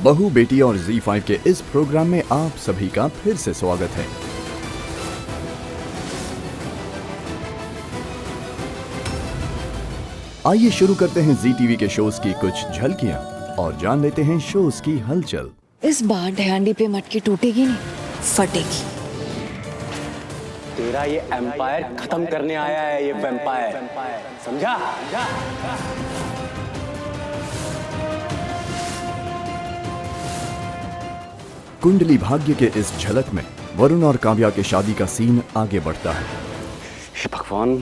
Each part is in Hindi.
बहू बेटी और ZEE5 के इस प्रोग्राम में आप सभी का फिर से स्वागत है। आइए शुरू करते हैं जी टीवी के शोज की कुछ झलकियां और जान लेते हैं शोज की हलचल। इस बार ढयांडी पे मटकी टूटेगी नहीं, फटेगी। तेरा ये एम्पायर खत्म करने आया है, ये वैम्पायर, समझा? कुंडली भाग्य के इस झलक में वरुण और काव्या के शादी का सीन आगे बढ़ता है। हे भगवान,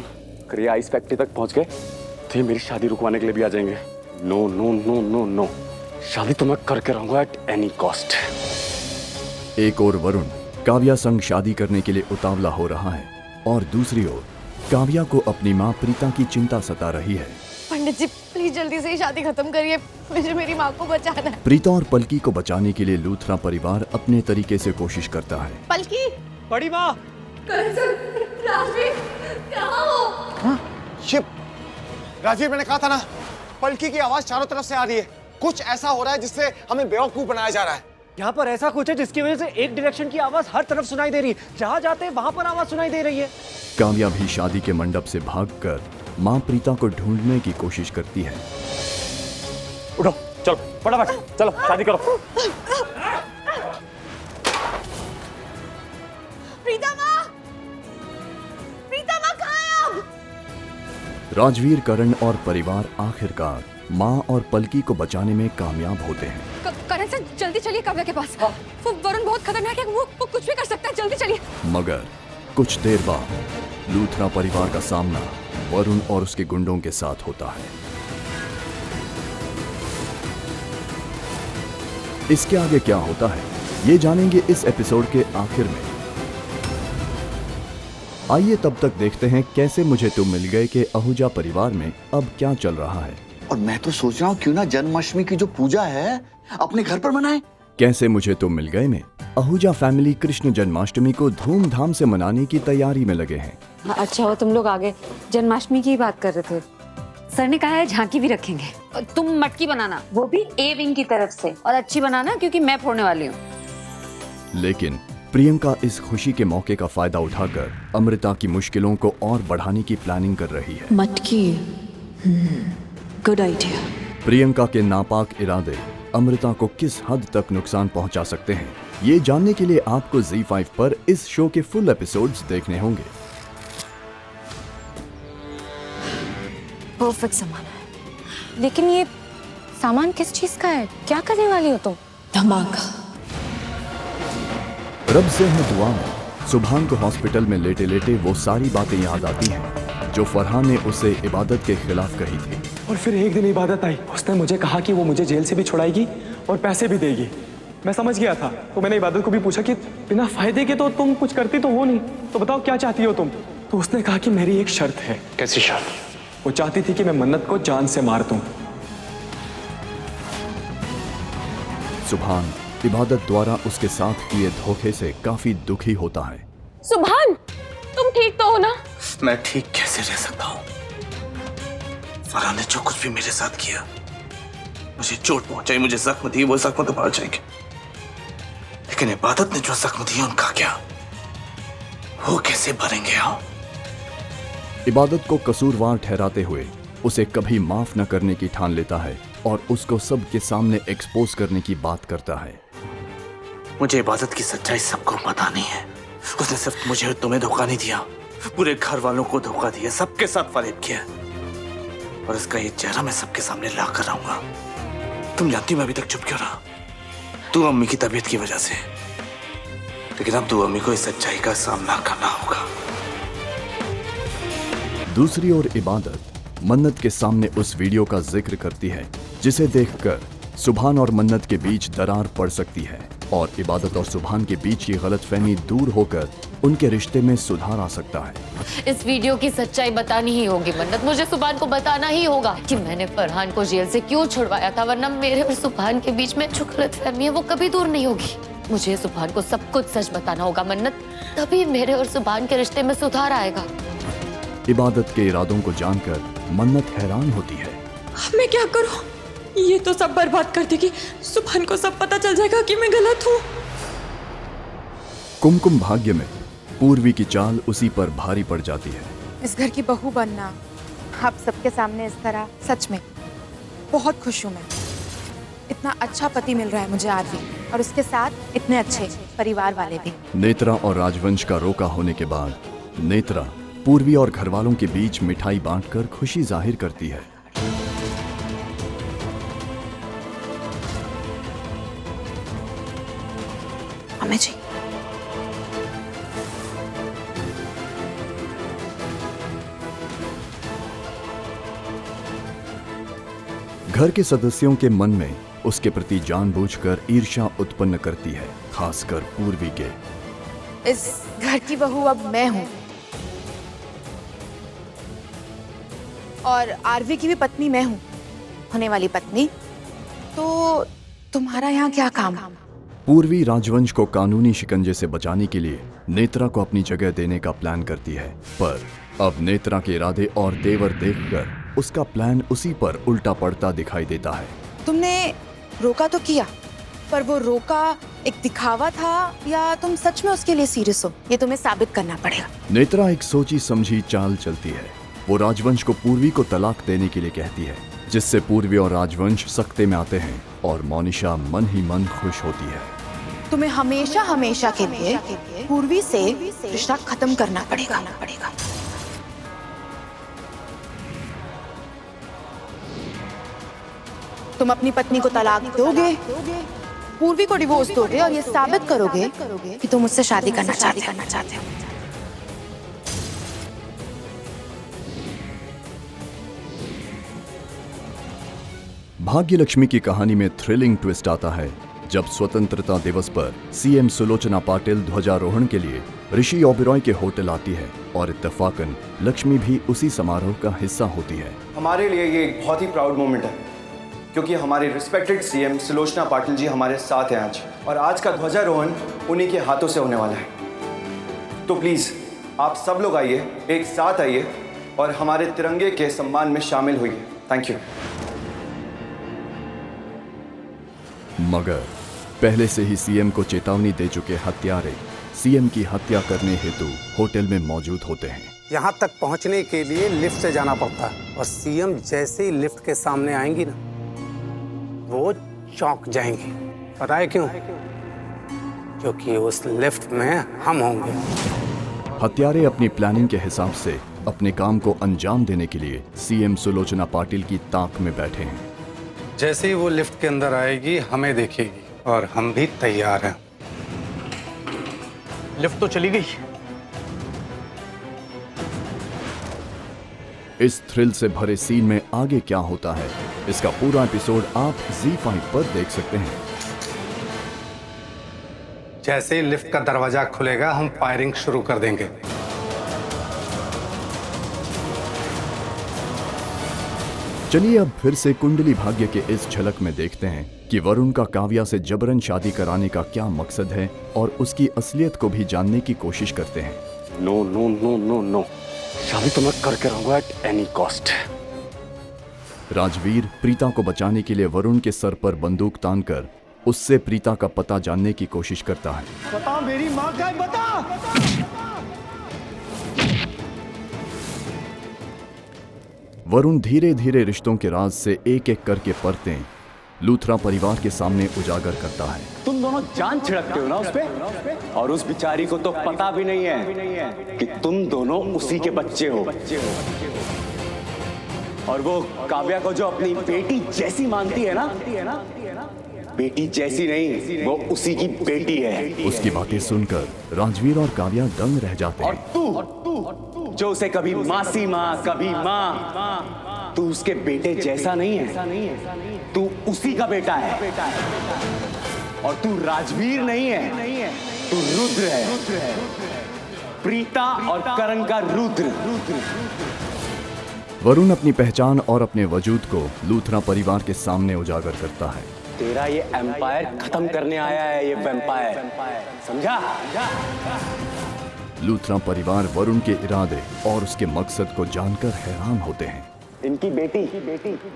अगर ये आइस फैक्ट्री तक पहुंच गए तो ये मेरी शादी रुकवाने के लिए भी आ जाएंगे। No no no no no, शादी तो मैं करके रहूंगा एट एनी कॉस्ट। एक और वरुण काव्या संग शादी करने के लिए उतावला हो रहा है और दूसरी ओर काव्या को अपनी मां प्रीता की चिंता सता रही है। पंडित जी प्लीज जल्दी से ही शादी खत्म करिए, मुझे मेरी माँ को बचाना है। प्रीता और पलकी को बचाने के लिए लूथरा परिवार अपने तरीके से कोशिश करता है। पलकी, बड़ी माँ, राजवीर, कहाँ हो? हाँ? शिव, राजवीर, मैंने कहा था ना, पलकी की आवाज चारों तरफ से आ रही है। कुछ ऐसा हो रहा है जिससे हमें बेवकूफ बनाया जा रहा है। यहाँ पर ऐसा कुछ है जिसकी वजह से एक डायरेक्शन की आवाज हर तरफ सुनाई दे रही है। जहाँ जाते हैं वहाँ पर आवाज सुनाई दे रही है। काव्या भी शादी के मंडप से भागकर मां प्रीता को ढूंढने की कोशिश करती है। उठो, चलो फटाफट, चलो शादी करो। प्रीता माँ कहाँ है अब? राजवीर, करण और परिवार आखिरकार मां और पलकी को बचाने में कामयाब होते हैं। करण सर जल्दी चलिए काव्या के पास। वो वरुण बहुत खतरनाक है, वो कुछ भी कर सकता है, जल्दी चलिए। मगर कुछ देर बाद लूथरा परिवार का सामना वरुण और उसके गुंडों के साथ होता है। इसके आगे क्या होता है ये जानेंगे इस एपिसोड के आखिर में। आइए तब तक देखते हैं कैसे मुझे तुम मिल गए के आहूजा परिवार में अब क्या चल रहा है। और मैं तो सोच रहा हूँ क्यों ना जन्माष्टमी की जो पूजा है अपने घर पर मनाएं। कैसे मुझे तुम मिल गए में आहूजा फैमिली कृष्ण जन्माष्टमी को धूमधाम से मनाने की तैयारी में लगे हैं। अच्छा हो तुम लोग आगे जन्माष्टमी की बात कर रहे थे। सर ने कहा है झांकी भी रखेंगे। तुम मटकी बनाना, वो भी ए विंग की तरफ से, और अच्छी बनाना क्योंकि मैं फोड़ने वाली हूँ। लेकिन प्रियंका इस खुशी के मौके का फायदा उठाकर अमृता की मुश्किलों को और बढ़ाने की प्लानिंग कर रही है। मटकी, गुड आइडिया। प्रियंका के नापाक इरादे अमृता को किस हद तक नुकसान पहुंचा सकते हैं ये जानने के लिए आपको ZEE5 पर इस शो के फुल एपिसोड्स देखने होंगे। परफेक्ट सामान है, लेकिन ये सामान किस चीज का है? क्या करने वाली हो तुम? धमाका। रब से है दुआ में सुभान को हॉस्पिटल में लेटे लेटे वो सारी बातें याद आती हैं जो फरहान ने उसे इबादत के खिलाफ कही थी। और फिर एक दिन इबादत आई, उसने मुझे कहा कि वो मुझे जेल से भी छुड़ाएगी और पैसे भी देगी। मैं समझ गया था, तो मैंने इबादत को भी पूछा कि बिना फायदे के तो तुम कुछ करती तो हो नहीं, तो बताओ क्या चाहती हो तुम? तो उसने कहा कि मेरी एक शर्त है। कैसी शर्त? वो चाहती थी कि मैं मन्नत को जान से मार दूं। सुभान इबादत द्वारा उसके साथ किए धोखे से काफी दुखी होता है। सुभान, तुम ठीक तो हो ना? मैं ठीक कैसे रह सकता हूँ? फरहान ने जो कुछ भी मेरे साथ किया, मुझे चोट पहुंचाई, मुझे जख्म दी, वो जख्म तो भर जाएंगे, लेकिन इबादत ने जो जख्म दिए उनका क्या, वो कैसे भरेंगे? हाँ, इबादत को कसूरवार ठहराते हुए उसे कभी माफ न करने की ठान लेता है और उसको सबके सामने एक्सपोज करने की बात करता है। मुझे इबादत की सच्चाई सबको बतानी है। उसने सिर्फ मुझे और तुम्हें धोखा नहीं दिया, पूरे घर वालों को धोखा दिया, सबके साथ फरेब किया, और इसका ये चेहरा मैं सबके सामने ला कर आऊंगा। तुम जानती हो मैं अभी तक चुप क्यों रहा? तू अम्मी की तबीयत की वजह से, लेकिन अब तू अम्मी को इस सच्चाई का सामना करना होगा। दूसरी ओर इबादत मन्नत के सामने उस वीडियो का जिक्र करती है जिसे देखकर सुभान और मन्नत के बीच दरार पड़ सकती है और इबादत और सुभान के बीच की गलतफहमी दूर होकर उनके रिश्ते में सुधार आ सकता है। इस वीडियो की सच्चाई बतानी ही होगी मन्नत, मुझे सुभान को बताना ही होगा कि मैंने फरहान को जेल से क्यों छुड़वाया था, वरना मेरे और सुभान के बीच में जो गलतफहमी है वो कभी दूर नहीं होगी। मुझे सुभान को सब कुछ सच बताना होगा मन्नत, तभी मेरे और सुभान के रिश्ते में सुधार आएगा। इबादत के इरादों को जानकर मन्नत हैरान होती है। मैं क्या करूं? ये तो सब बर्बाद कर देगी। सुभान को सब पता चल जाएगा कि मैं गलत हूँ। कुमकुम भाग्य में पूर्वी की चाल उसी पर भारी पड़ जाती है। इस घर की बहू बनना आप सबके सामने इस तरह, सच में बहुत खुश हूँ मैं। इतना अच्छा पति मिल रहा है मुझे आरवी, और उसके साथ इतने अच्छे परिवार वाले भी। नेत्रा और राजवंश का रोका होने के बाद नेत्रा पूर्वी और घरवालों के बीच मिठाई बांटकर खुशी जाहिर करती है। अम्मा जी, घर के सदस्यों के मन में उसके प्रति जानबूझकर ईर्ष्या उत्पन्न करती है, खासकर पूर्वी के। इस घर की बहू अब मैं हूँ, और आरवी की भी पत्नी मैं हूँ, होने वाली पत्नी। तो तुम्हारा यहाँ क्या काम? पूर्वी राजवंश को कानूनी शिकंजे से बचाने के लिए नेत्रा को अपनी जगह देने का प्लान करती है, पर अब नेत्रा के इरादे और तेवर देखकर उसका प्लान उसी पर उल्टा पड़ता दिखाई देता है। तुमने रोका तो किया, पर वो रोका एक दिखावा था या तुम सच में उसके लिए सीरियस हो, ये तुम्हें साबित करना पड़ेगा। नेत्रा एक सोची समझी चाल चलती है। वो राजवंश को पूर्वी को तलाक देने के लिए कहती है, जिससे पूर्वी और राजवंश सख्ते में आते हैं और मोनिशा मन ही मन खुश होती है। तुम्हें हमेशा हमेशा के लिए पूर्वी से रिश्ता खत्म करना पड़ेगा। तुम अपनी पत्नी को तलाक दोगे, पूर्वी को डिवोर्स दोगे और ये साबित करोगे कि तुम मुझसे शादी करना चाहते हो। भाग्य लक्ष्मी की कहानी में थ्रिलिंग ट्विस्ट आता है जब स्वतंत्रता दिवस पर सीएम सुलोचना पाटिल ध्वजारोहण के लिए ऋषि ओबेरॉय के होटल आती है और इत्तेफाकन लक्ष्मी भी उसी समारोह का हिस्सा होती है। हमारे लिए ये एक बहुत ही प्राउड मोमेंट है, क्योंकि हमारे रिस्पेक्टेड सीएम सुलोचना पाटिल जी हमारे साथ हैं आज, और आज का ध्वजारोहण उन्हीं के हाथों से होने वाला है। तो प्लीज आप सब लोग आइए, एक साथ आइए और हमारे तिरंगे के सम्मान में शामिल होइए। Thank you. मगर पहले से ही सीएम को चेतावनी दे चुके हत्यारे सीएम की हत्या करने हेतु होटल में मौजूद होते हैं। यहाँ तक पहुँचने के लिए लिफ्ट से जाना पड़ता है, और सीएम जैसे ही लिफ्ट के सामने आएंगी ना, वो चौंक जाएंगी। पता है क्यों? क्योंकि उस लिफ्ट में हम होंगे। हत्यारे अपनी प्लानिंग के हिसाब से अपने काम को अंजाम देने के लिए सीएम सुलोचना पाटिल की ताक में बैठे हैं। जैसे ही वो लिफ्ट के अंदर आएगी हमें देखेगी, और हम भी तैयार हैं। लिफ्ट तो चली गई। इस थ्रिल से भरे सीन में आगे क्या होता है, इसका पूरा एपिसोड आप ZEE5 पर देख सकते हैं। जैसे ही लिफ्ट का दरवाजा खुलेगा हम फायरिंग शुरू कर देंगे। चलिए अब फिर से कुंडली भाग्य के इस झलक में देखते हैं कि वरुण का काव्या से जबरन शादी कराने का क्या मकसद है, और उसकी असलियत को भी जानने की कोशिश करते हैं। No no no no no, शादी तो मैं करके रहूंगा at any cost. Rajveer Preeta को बचाने के लिए वरुण के सर पर बंदूक तानकर उससे प्रीता का पता जानने की कोशिश करता है। बता मेरी माँ का है, बता। वरुण धीरे धीरे रिश्तों के राज से एक एक करके परतें लूथरा परिवार के सामने उजागर करता है। तुम दोनों जान छिड़कते हो ना उस पे, और उस बिचारी को तो पता भी नहीं है कि तुम दोनों उसी के बच्चे हो। और वो काव्या को जो अपनी बेटी जैसी मानती है ना, बेटी जैसी नहीं, वो उसी की बेटी है। उसकी बातें सुनकर राजवीर और काव्या दंग रह जाते हैं। तू जो उसे कभी मासी माँ, कभी माँ, तू उसके बेटे जैसा नहीं है, तू उसी का बेटा है। और तू राजवीर नहीं है, तू रुद्र है, प्रीता और करण का रुद्र। वरुण अपनी पहचान और अपने वजूद को लूथरा परिवार के सामने उजागर करता है। तेरा ये एम्पायर खत्म करने आया है, ये वैम्पायर, समझा? लूथरा परिवार वरुण के इरादे और उसके मकसद को जानकर हैरान होते हैं। इनकी बेटी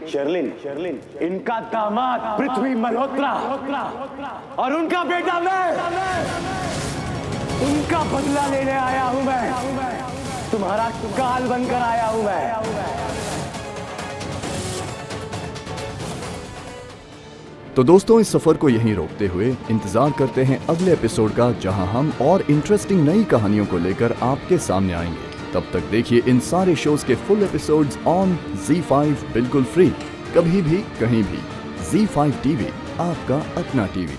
शर्लिन, इनका दामाद पृथ्वी मल्होत्रा और उनका बेटा मैं। उनका बदला लेने आया हूं मैं। तुम्हारा काल बनकर आया हूं मैं। तो दोस्तों, इस सफर को यहीं रोकते हुए इंतजार करते हैं अगले एपिसोड का, जहां हम और इंटरेस्टिंग नई कहानियों को लेकर आपके सामने आएंगे। तब तक देखिए इन सारे शोज के फुल एपिसोड्स ऑन ZEE5 बिल्कुल फ्री, कभी भी कहीं भी। ZEE5 TV, आपका अपना टीवी।